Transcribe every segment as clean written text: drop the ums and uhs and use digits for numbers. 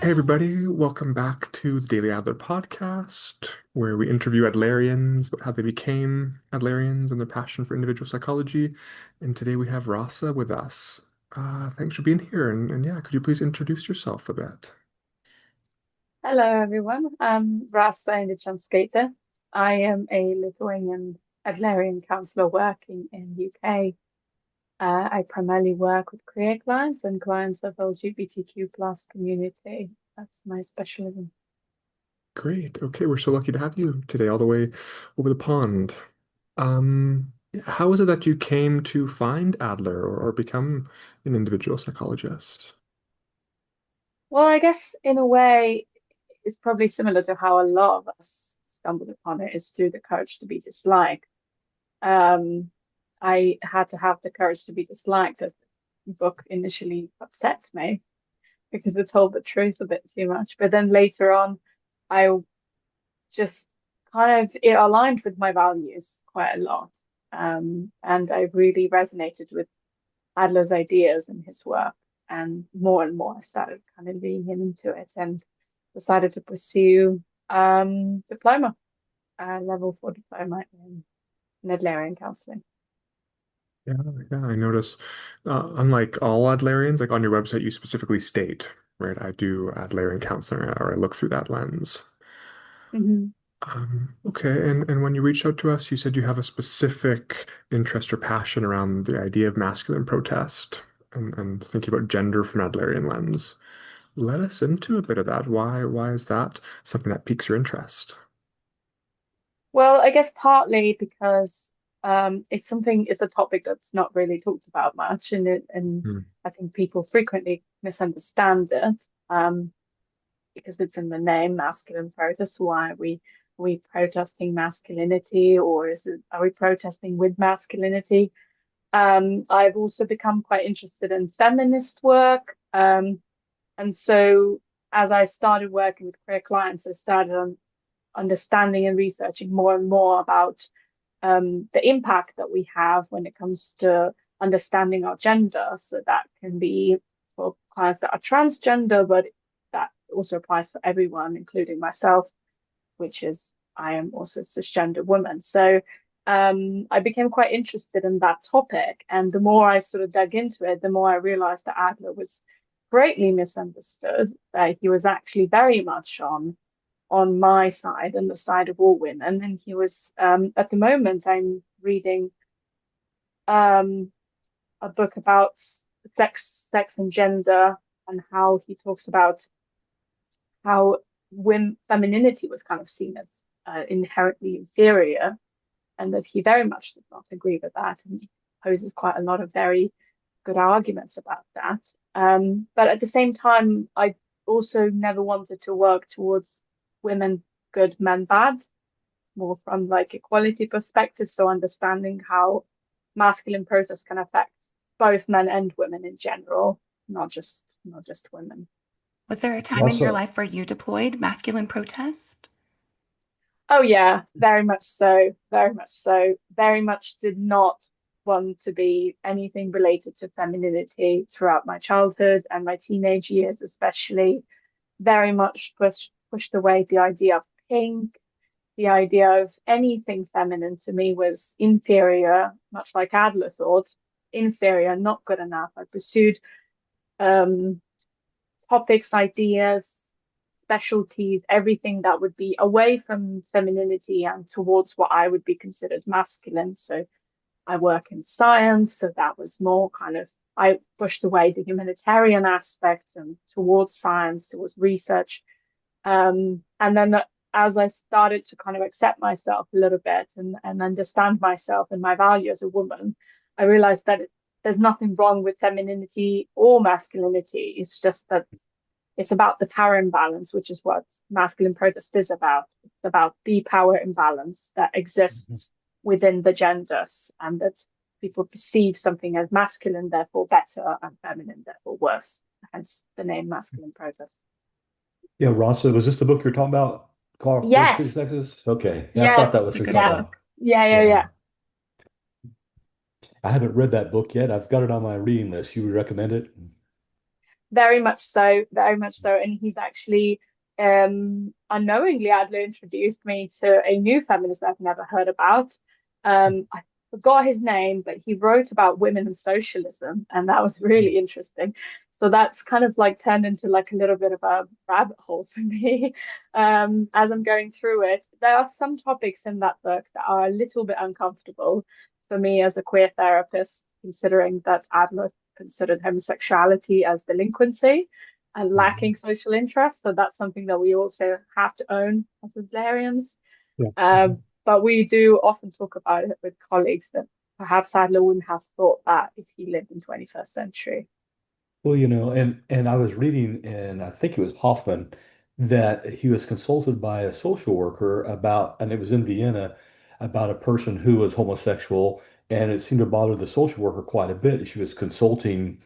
Hey everybody, welcome back to the Daily Adler podcast, where we interview Adlerians about how they became Adlerians and their passion for individual psychology. And today we have Rasa with us. Thanks for being here. And yeah, could you please introduce yourself a bit? Hello, everyone. I'm Rasa Indicianskaite. I am a Lithuanian Adlerian counsellor working in UK. I primarily work with queer clients and clients of LGBTQ plus community. That's my specialism. Great. Okay, we're so lucky to have you today, all the way over the pond. Yeah, how is it that you came to find Adler or become an individual psychologist? Well, I guess in a way, it's probably similar to how a lot of us stumbled upon it is through the courage to be disliked. Um, I had to have the courage to be disliked as the book initially upset me because it told the truth a bit too much. But then later on, I just kind of it aligned with my values quite a lot. And I really resonated with Adler's ideas and his work. And more I started kind of leaning into it and decided to pursue diploma, level 4 diploma in Adlerian counseling. Yeah, yeah, I notice. Unlike all Adlerians, like on your website, you specifically state, right? I do Adlerian counseling, or I look through that lens. Mhm. Okay, and when you reached out to us, you said you have a specific interest or passion around the idea of masculine protest and thinking about gender from Adlerian lens. Let us into a bit of that. Why is that something that piques your interest? Well, I guess partly because it's a topic that's not really talked about much, and Hmm. I think people frequently misunderstand it because it's in the name, masculine protest. Why are we protesting masculinity, or are we protesting with masculinity? I've also become quite interested in feminist work, and so as I started working with queer clients, I started understanding and researching more and more about the impact that we have when it comes to understanding our gender. So that can be for clients that are transgender, but that also applies for everyone, including myself, which is I am also a cisgender woman. So I became quite interested in that topic. And the more I sort of dug into it, the more I realized that Adler was greatly misunderstood. He was actually very much on my side and the side of all women. And he was, at the moment, I'm reading um, a book about sex and gender, and how he talks about how women femininity was kind of seen as inherently inferior, and that he very much did not agree with that, and poses quite a lot of very good arguments about that. But at the same time, I also never wanted to work towards women good, men bad, more from like equality perspective. So understanding how masculine protest can affect both men and women in general, not just women. Was there a time in your Rasa, life where you deployed masculine protest? Oh yeah, very much so, very much so. Very much did not want to be anything related to femininity throughout my childhood and my teenage years, especially. Very much pushed away the idea of pink. The idea of anything feminine to me was inferior, much like Adler thought, inferior, not good enough. I pursued um, topics, ideas, specialties, everything that would be away from femininity and towards what I would be considered masculine. So I work in science, so that was more kind of, I pushed away the humanitarian aspect and towards science, towards research. And then as I started to kind of accept myself a little bit and understand myself and my value as a woman, I realized that there's nothing wrong with femininity or masculinity. It's just that it's about the power imbalance, which is what masculine protest is about. It's about the power imbalance that Mhm. exists within the genders, and that people perceive something as masculine, therefore better, and feminine, therefore worse. Hence the name masculine protest. Yeah, Rasa, was this the book you're talking about? Call Those Three Yes, Sexes? Okay. Yeah, I thought that yes, It's was a what you're good talking yes. about. book. Yeah. Yeah. I haven't read that book yet. I've got it on my reading list. You would recommend it? Very much so, very much so. And he's actually, unknowingly, Adler introduced me to a new feminist I've never heard about. I forgot his name, but he wrote about women and socialism, and that was really interesting. So that's kind of like turned into like a little bit of a rabbit hole for me, as I'm going through it. There are some topics in that book that are a little bit uncomfortable for me as a queer therapist, considering that Adler considered homosexuality as delinquency and lacking social interest. So that's something that we also have to own as Adlerians. Yeah. But we do often talk about it with colleagues that perhaps Adler wouldn't have thought that if he lived in 21st century. Well, and I was reading, and I think it was Hoffman, that he was consulted by a social worker about, and it was in Vienna, about a person who was homosexual, and it seemed to bother the social worker quite a bit. She was consulting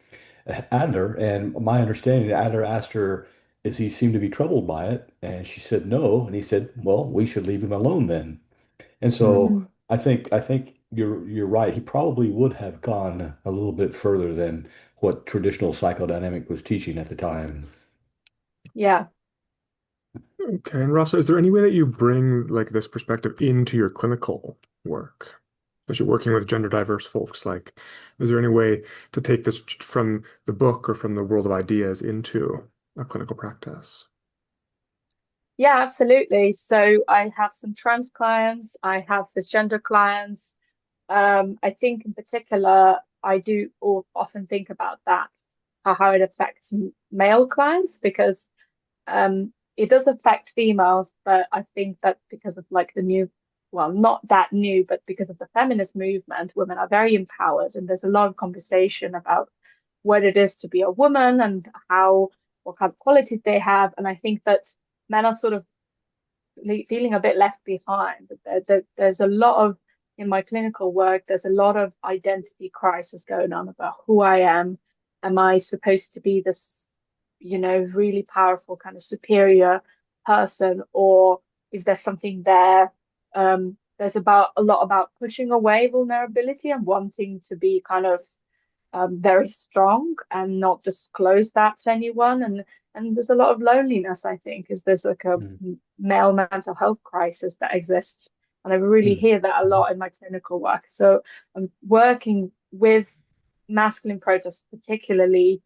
Adler, and my understanding, Adler asked her, "Is he seem to be troubled by it?" And she said no, and he said, "Well, we should leave him alone then." And so Mm. I think you're right. He probably would have gone a little bit further than what traditional psychodynamic was teaching at the time. Yeah. Okay, and Rasa, is there any way that you bring like this perspective into your clinical work? Especially working with gender diverse folks, like, is there any way to take this from the book or from the world of ideas into a clinical practice? Yeah, absolutely. So I have some trans clients, I have cisgender clients. I think in particular, I do often think about that, how it affects male clients, because it does affect females, but I think that because of like the new, well, not that new, but because of the feminist movement, women are very empowered, and there's a lot of conversation about what it is to be a woman and how what kind of qualities they have. And I think that men are sort of feeling a bit left behind. There's a lot of, in my clinical work, there's a lot of identity crisis going on about who I am. Am I supposed to be this, really powerful kind of superior person, or is there something there? There's about a lot about pushing away vulnerability and wanting to be kind of very strong and not disclose that to anyone. And there's a lot of loneliness, I think, is there's like a Mm, male mental health crisis that exists. And I really mm, hear that a mhm, lot in my clinical work. So I'm working with masculine protests, particularly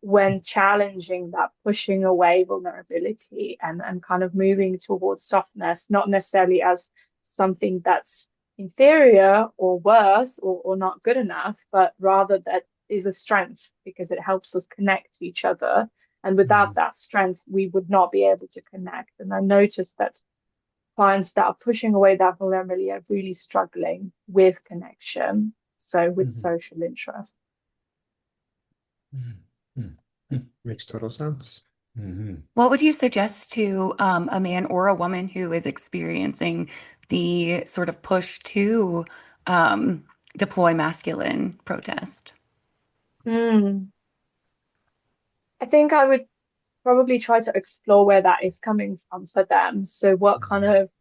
when challenging that pushing away vulnerability and kind of moving towards softness, not necessarily as something that's inferior or worse or not good enough, but rather that is a strength because it helps us connect to each other. And without mm, that strength, we would not be able to connect. And I noticed that clients that are pushing away that vulnerability are really struggling with connection, so with mhm, social interest. mm, mm, mm, Makes total sense. mhm. What would you suggest to a man or a woman who is experiencing the sort of push to um, deploy masculine protest? Mm. I think I would probably try to explore where that is coming from for them. So what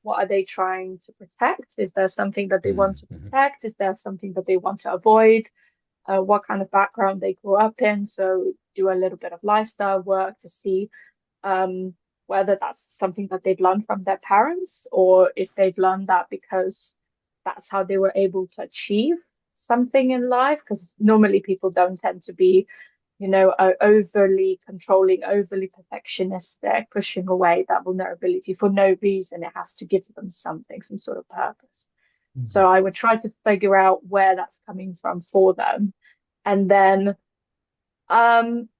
are they trying to protect? Is there something that they want Mhm, to mhm, protect? Is there something that they want to avoid? What kind of background they grew up in? So do a little bit of lifestyle work to see um, whether that's something that they've learned from their parents or if they've learned that because that's how they were able to achieve something in life. Because normally people don't tend to be overly controlling, overly perfectionistic, pushing away that vulnerability for no reason. It has to give them something, some sort of purpose. So mhm, I would try to figure out where that's coming from for them. And then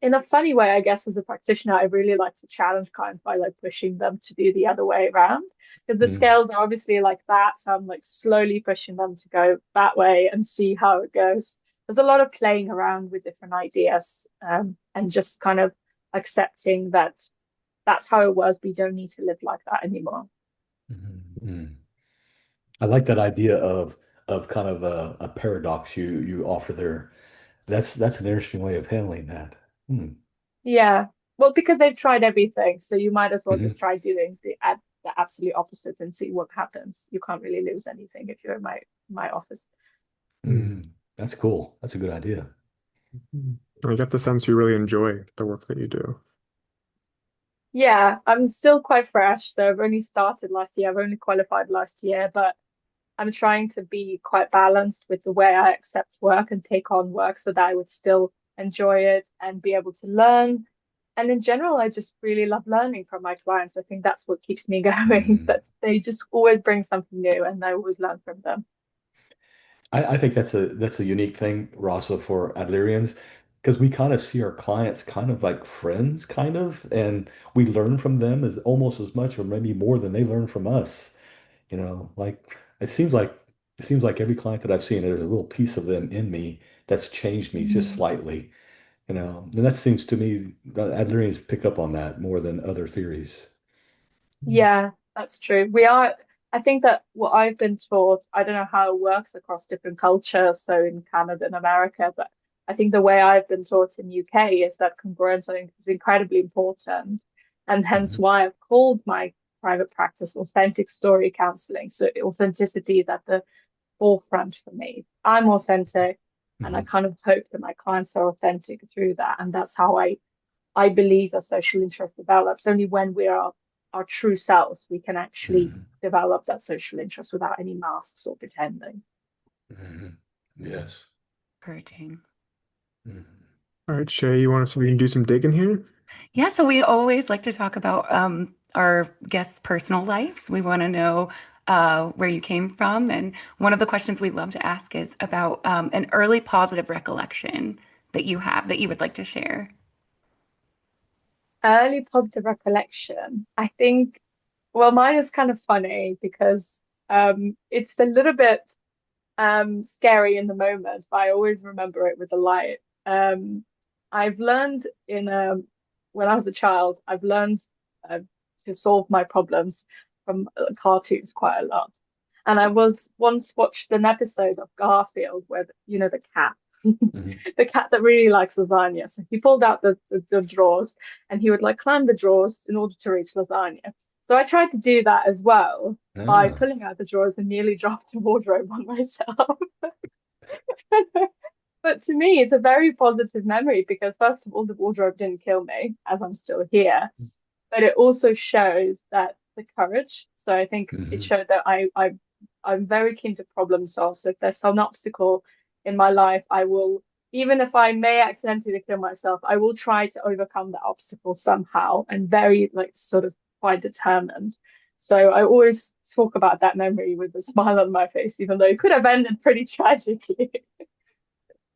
in a funny way, I guess as a practitioner, I really like to challenge clients by like pushing them to do the other way around. Because the mhm, scales are obviously like that. So I'm like slowly pushing them to go that way and see how it goes. There's a lot of playing around with different ideas and just kind of accepting that that's how it was. We don't need to live like that anymore. mhm, mhm. I like that idea of kind of a paradox you offer there. That's an interesting way of handling that. Hmm. Yeah. Well, because they've tried everything, so you might as well just Mhm, try doing the absolute opposite and see what happens. You can't really lose anything if you're in my office. Hmm. mhm. That's cool. That's a good idea. I get the sense you really enjoy the work that you do. Yeah, I'm still quite fresh, so I've only started last year. I've only qualified last year, but I'm trying to be quite balanced with the way I accept work and take on work so that I would still enjoy it and be able to learn. And in general, I just really love learning from my clients. I think that's what keeps me going, Mm. that they just always bring something new and I always learn from them. I think that's a unique thing, Rasa, for Adlerians, because we kind of see our clients kind of like friends, kind of, and we learn from them as almost as much or maybe more than they learn from us. Like it seems like it seems like every client that I've seen, there's a little piece of them in me that's changed me just Mm. slightly. And that seems to me that Adlerians pick up on that more than other theories. Yeah, that's true. I think that what I've been taught, I don't know how it works across different cultures, so in Canada and America, but I think the way I've been taught in UK is that congruence, I think, is incredibly important. And hence Hmm. why I've called my private practice authentic story counseling. So authenticity is at the forefront for me. I'm authentic, and I Hmm. kind of hope that my clients are authentic through that. And that's how I believe that social interest develops. Only when we are our true selves, we can actually Hmm. develop that social interest without any masks or pretending. Hmm. Yes. Encouraging. Mhm. All right, Shay, you want us to we can do some digging here? Yeah, so we always like to talk about our guests' personal lives. We want to know where you came from. And one of the questions we love to ask is about an early positive recollection that you have that you would like to share. Early positive recollection. I think, well, mine is kind of funny because it's a little bit scary in the moment, but I always remember it with a light. I've learned when I was a child, I've learned uh, to solve my problems from cartoons quite a lot. And I was once watched an episode of Garfield where the cat, Mhm. the cat that really likes lasagna. So he pulled out the drawers and he would like climb the drawers in order to reach lasagna. So I tried to do that as well by Ah. pulling out the drawers and nearly dropped a wardrobe on myself. But to me, it's a very positive memory because, first of all, the wardrobe didn't kill me as I'm still here, but it also shows that the courage. So I think it Mhm. showed that I'm very keen to problem solve. So if there's some obstacle in my life, I will, even if I may accidentally kill myself, I will try to overcome that obstacle somehow and very like sort of quite determined. So I always talk about that memory with a smile on my face, even though it could have ended pretty tragically.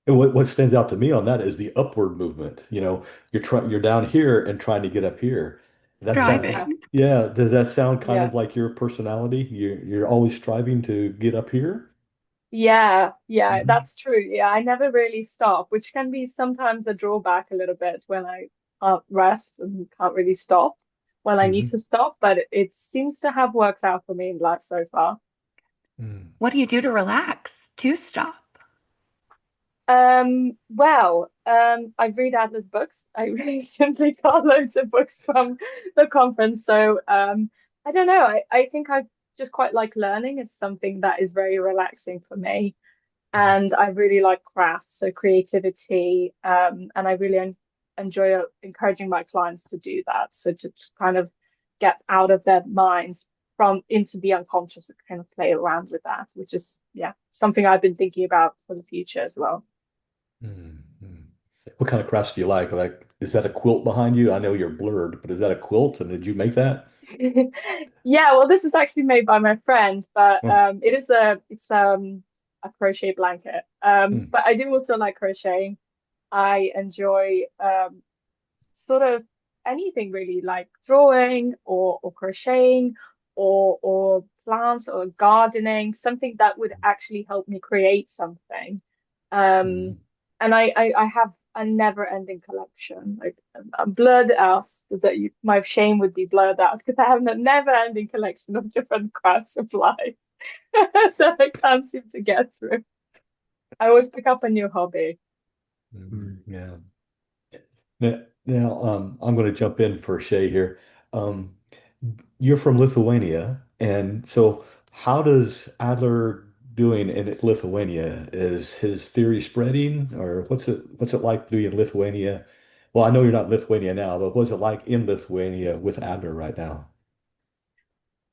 And what stands out to me on that is the upward movement. You're down here and trying to get up here. That's Yeah. Driving. yeah. Does that sound kind of Yeah. like your personality? You're always striving to get up here? Yeah, Hmm. that's true. Yeah, I never really stop, which can be sometimes a drawback a little bit when I can't rest and can't really stop when I need Hmm. to stop. But it seems to have worked out for me in life so far. Mm. What do you do to relax, to stop? I read Adler's books. I recently got loads of books from the conference. So I don't know. I think I just quite like learning. It's something that is very relaxing for me. And I really like crafts, so creativity, and I really enjoy encouraging my clients to do that. So to kind of get out of their minds from into the unconscious and kind of play around with that, which is something I've been thinking about for the future as well. Mm. Mm. What kind of crafts do you like? Like, is that a quilt behind you? I know you're blurred, but is that a quilt? And did you make that? Yeah, well, this is actually made by my friend, but Oh. it's a crochet blanket. Mm. But I do also like crocheting. I enjoy sort of anything really, like drawing or crocheting or plants or gardening, something that would actually help me create something. Um, Mm. and I have a never-ending collection. Like I'm blurred out so that my shame would be blurred out because I have a never-ending collection of different crafts of life that I can't seem to get through. I always pick up a new hobby. Mm. Mm. Yeah. Now, I'm going to jump in for Shay here. You're from Lithuania, and so how does Adler doing in Lithuania? Is his theory spreading, or what's it like doing in Lithuania? Well, I know you're not in Lithuania now, but what's it like in Lithuania with Adler right now?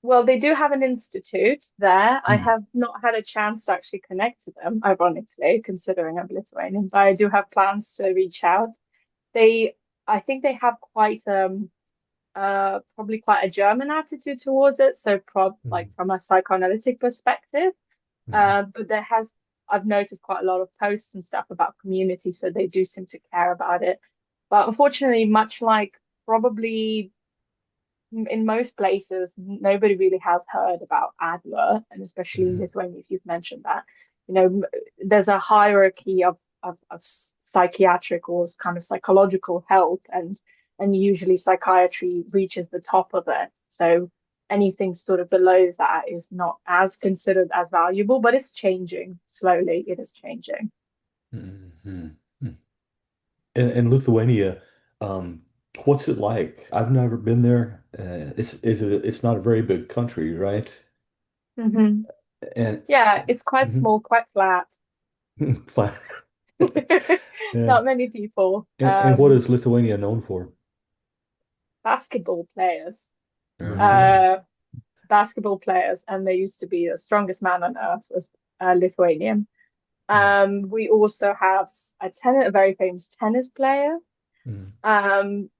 Well, they do have an institute there. I Hmm. have not had a chance to actually connect to them, ironically, considering I'm Lithuanian, but I do have plans to reach out. They, I think they have quite probably quite a German attitude towards it. So prob like Hmm. from a psychoanalytic perspective. Hmm. But I've noticed quite a lot of posts and stuff about community, so they do seem to care about it. But unfortunately, much like probably in most places, nobody really has heard about Adler, and especially in Hmm. Lithuania, if you've mentioned that. There's a hierarchy of psychiatric or kind of psychological health, and usually psychiatry reaches the top of it. So anything sort of below that is not as considered as valuable, but it's changing slowly. It is changing. Hmm. Hmm. Hmm. In Lithuania, um, what's it like? I've never been there. It's not a very big country, right? Hmm. And Yeah, it's quite Mhm. small, quite flat. Flat. Yeah. Not many people. And what is Lithuania known for? Basketball players, Oh. uh, basketball players, and they used to be the strongest man on earth was Lithuanian. Mm, We also have a very famous tennis player. mm, Um,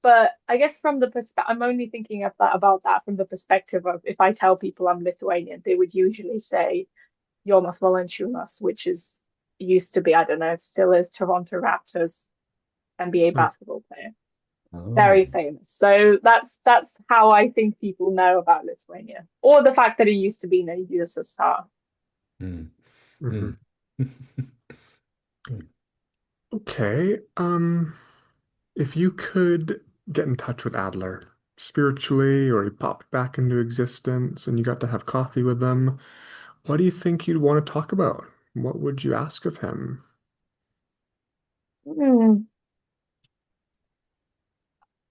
but I guess from the perspective, I'm only thinking of that about that from the perspective of if I tell people I'm Lithuanian, they would usually say Jonas Valanciunas, which is used to be, I don't know, still is Toronto Raptors NBA So, basketball player. oh. Very famous. So that's how I think people know about Lithuania, or the fact that it used to be in a USSR. Mm, mhm. mm. Mm. Okay. If you could get in touch with Adler spiritually, or he popped back into existence and you got to have coffee with him, what do you think you'd want to talk about? What would you ask of him? Hmm.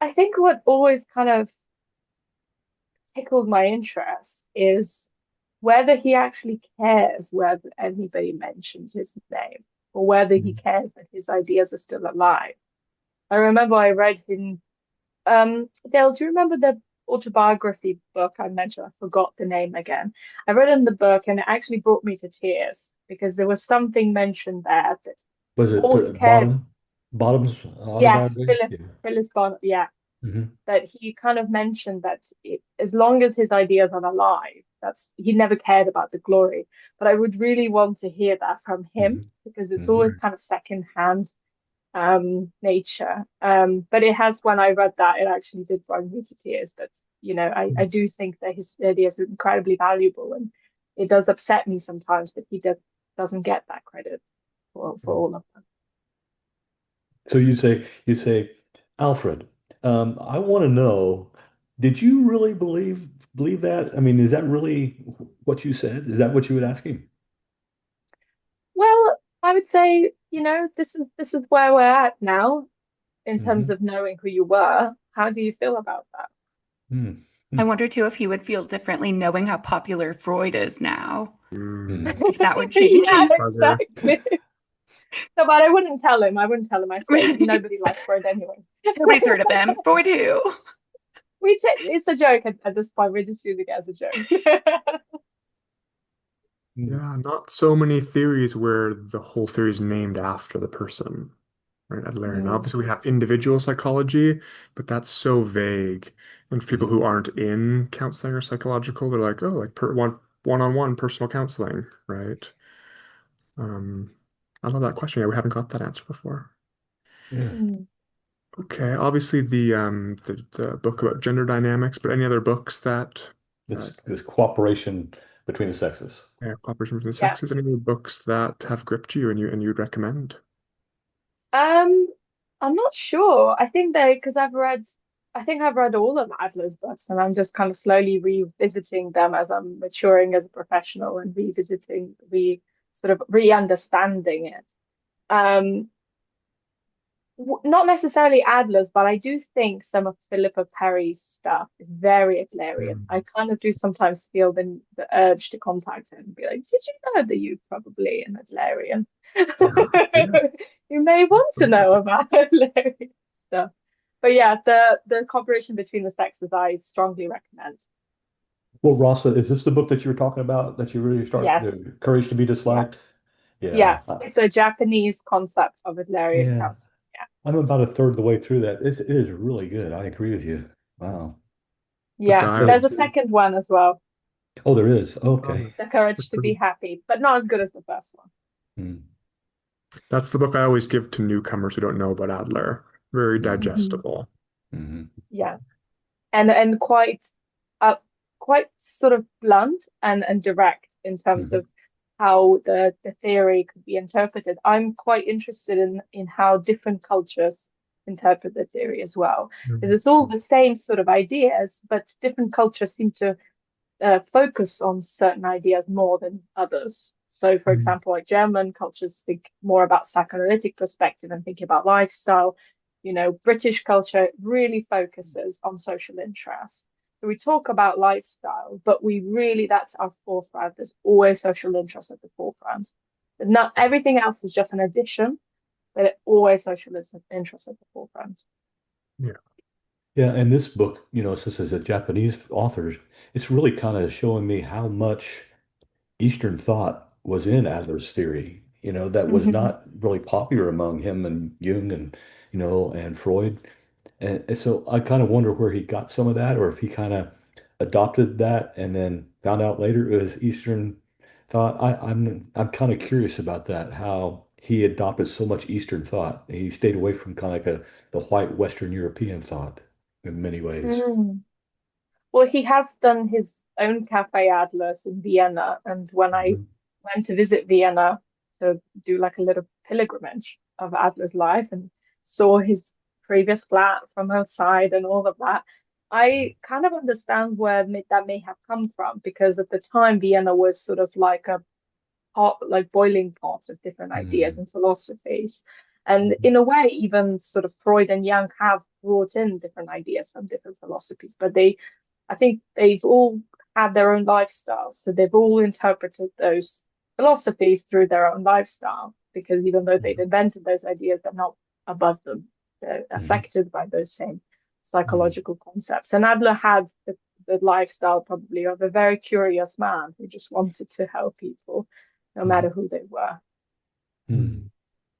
I think what always kind of tickled my interest is whether he actually cares whether anybody mentions his name or whether he Mm. cares that his ideas are still alive. I remember I read in Dale, do you remember the autobiography book I mentioned? I forgot the name again. I read in the book and it actually brought me to tears because there was something mentioned there that Was it all he cared, Bottom's yes, autobiography? Yeah. Phyllis Barnes, yeah, Hmm. that he kind of mentioned that as long as his ideas are alive, that's he never cared about the glory. But I would really want to hear that from him Hmm. because it's always Hmm. kind of secondhand nature. But it has, when I read that, it actually did bring me to tears that, I do think that his ideas are incredibly valuable. And it does upset me sometimes that doesn't get that credit for all of them. So you say, Alfred, I want to know, did you really believe that? I mean, is that really what you said? Is that what you would ask him? Well, I would say, this is where we're at now in terms Hmm. of knowing who you were. How do you feel about that? Hmm. I Hmm. wonder too if he would feel differently knowing how popular Freud is now, Mm, Hmm. if that would change. Yeah, bugger. exactly. So, but I wouldn't tell him. I wouldn't tell him. I say nobody likes Freud anyway. Nobody's heard of him. Freud who? It's a joke at this point. We're just using it as a joke. Hmm. Yeah, not so many theories where the whole theory is named after the person, right? Adlerian. Mm, Obviously, we have individual psychology, but that's so vague. And for people Hmm. who aren't in counseling or psychological, they're like, oh, like one-on-one personal counseling, right? Um, I love that question. Yeah, we haven't got that answer before. Yeah. mm. Okay, obviously the book about gender dynamics, but any other books that This cooperation between the sexes. cooperation between the Yeah. sexes, any other books that have gripped you and you'd recommend? Um, I'm not sure. Because I think I've read all of Adler's books, and I'm just kind of slowly revisiting them as I'm maturing as a professional and sort of re-understanding it. Um, Not necessarily Adler's, but I do think some of Philippa Perry's stuff is very Adlerian. I Mm. kind of do sometimes feel the urge to contact her and be like, "Did you know that you probably an Adlerian? Yeah, yeah. You may want to know about Adlerian stuff." But yeah, the cooperation between the sexes I strongly recommend. Well, Rasa, is this the book that you were talking about that you really start Yes, the Courage to be yeah, Disliked? Yeah. yeah. It's a Japanese concept of Adlerian Yeah. counseling. Yeah, I'm about a third of the way through that. It is really good. I agree with you. Wow. The yeah. There's a dialogue. second one as well. Oh, there is. Okay. Um, The Courage to Be Happy, but not as good as the first one. Hmm. that's the book I always give to newcomers who don't know about Adler. Very Hmm. Mhm. digestible. Hmm. Yeah, and uh quite sort of blunt and direct in terms Hmm. of how the theory could be interpreted. I'm quite interested in how different cultures interpret the theory as well, because Mm. it's all the same sort of ideas, but different cultures seem to focus on certain ideas more than others. So, for Mm. example, like German cultures think more about psychoanalytic perspective and thinking about lifestyle. British culture really focuses on social interest. So we talk about lifestyle, but that's our forefront. There's always social interest at the forefront. Not everything else is just an addition, but always social interest at the forefront. Yeah. Yeah, and this book, since it's a Japanese author, it's really kind of showing me how much Eastern thought was in Adler's theory, that was Mhm. not really popular among him and Jung and Freud. And so I kind of wonder where he got some of that, or if he kind of adopted that and then found out later it was Eastern thought. I'm kind of curious about that, how he adopted so much Eastern thought. He stayed away from kind of like the white Western European thought in many ways. Mm. Well, he has done his own cafe Adlers in Vienna, and when I Mhm. went to visit Vienna to do like a little pilgrimage of Adler's life and saw his previous flat from outside and all of that, I kind of understand where that may have come from because at the time Vienna was sort of like a pot, like boiling pot of different ideas Mhm. and philosophies. And Mhm. in a way, even sort of Freud and Jung have brought in different ideas from different philosophies, but I think they've all had their own lifestyles. So they've all interpreted those philosophies through their own lifestyle, because even though they've Mhm. invented those ideas, they're not above them. They're Mhm. affected by those same Mhm. psychological concepts. And Adler had the lifestyle probably of a very curious man who just wanted to help people, no matter Mhm. who they were. Mhm. Mm.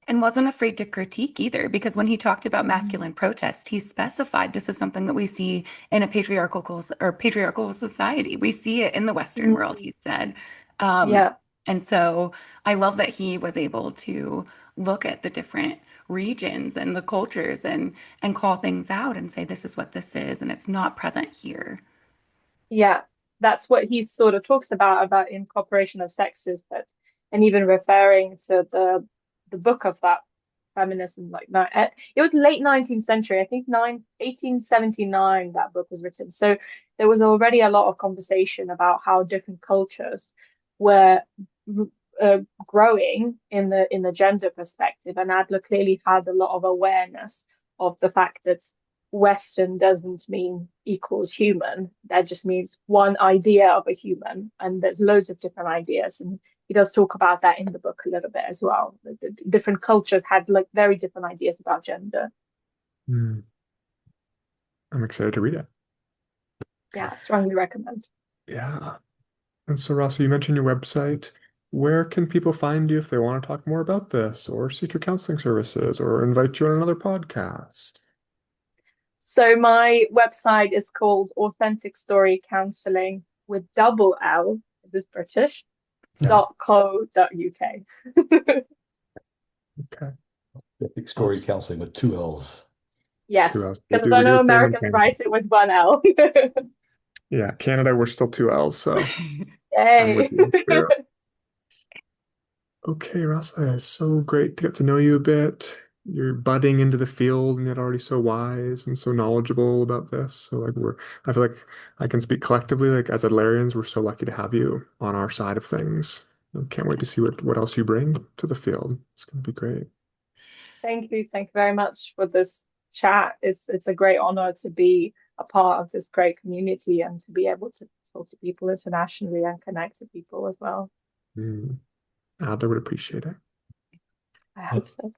And wasn't afraid to critique either, because when he talked about Mm. masculine protest, he specified this is something that we see in a patriarchal society. We see it in the Western world, Mm. he said. Um, Yeah, and so I love that he was able to look at the different regions and the cultures and call things out and say this is what this is, and it's not present here. yeah, that's what he sort of talks about incorporation of sexes, that, and even referring to the book of that feminism, like it was late 19th century, I think 1879 that book was written. So there was already a lot of conversation about how different cultures were growing in the gender perspective, and Adler clearly had a lot of awareness of the fact that Western doesn't mean equals human. That just means one idea of a human, and there's loads of different ideas. And he does talk about that in the book a little bit as well. The different cultures had like very different ideas about gender. Mm. I'm excited to read it. Yeah, strongly recommend. Yeah. And so, Rasa, you mentioned your website. Where can people find you if they want to talk more about this, or seek your counseling services, or invite you on another podcast? So my website is called Authentic Story Counseling with double L. Is this British? Yeah. .co.uk. Okay. Epic story Awesome. counseling with two L's. Two Yes, L's. because We I do know the same in Americans Canada. write it with one L. Yeah, Canada, we're still two L's, so I'm with Yay. you. Okay, Rasa, it's so great to get to know you a bit. You're budding into the field and yet already so wise and so knowledgeable about this. So I feel like I can speak collectively, like as Adlerians, we're so lucky to have you on our side of things. I can't wait to see what else you bring to the field. It's gonna be great. Thank you. Thank you very much for this chat. It's a great honor to be a part of this great community and to be able to talk to people internationally and connect to people as well. Adler would appreciate it. I hope so.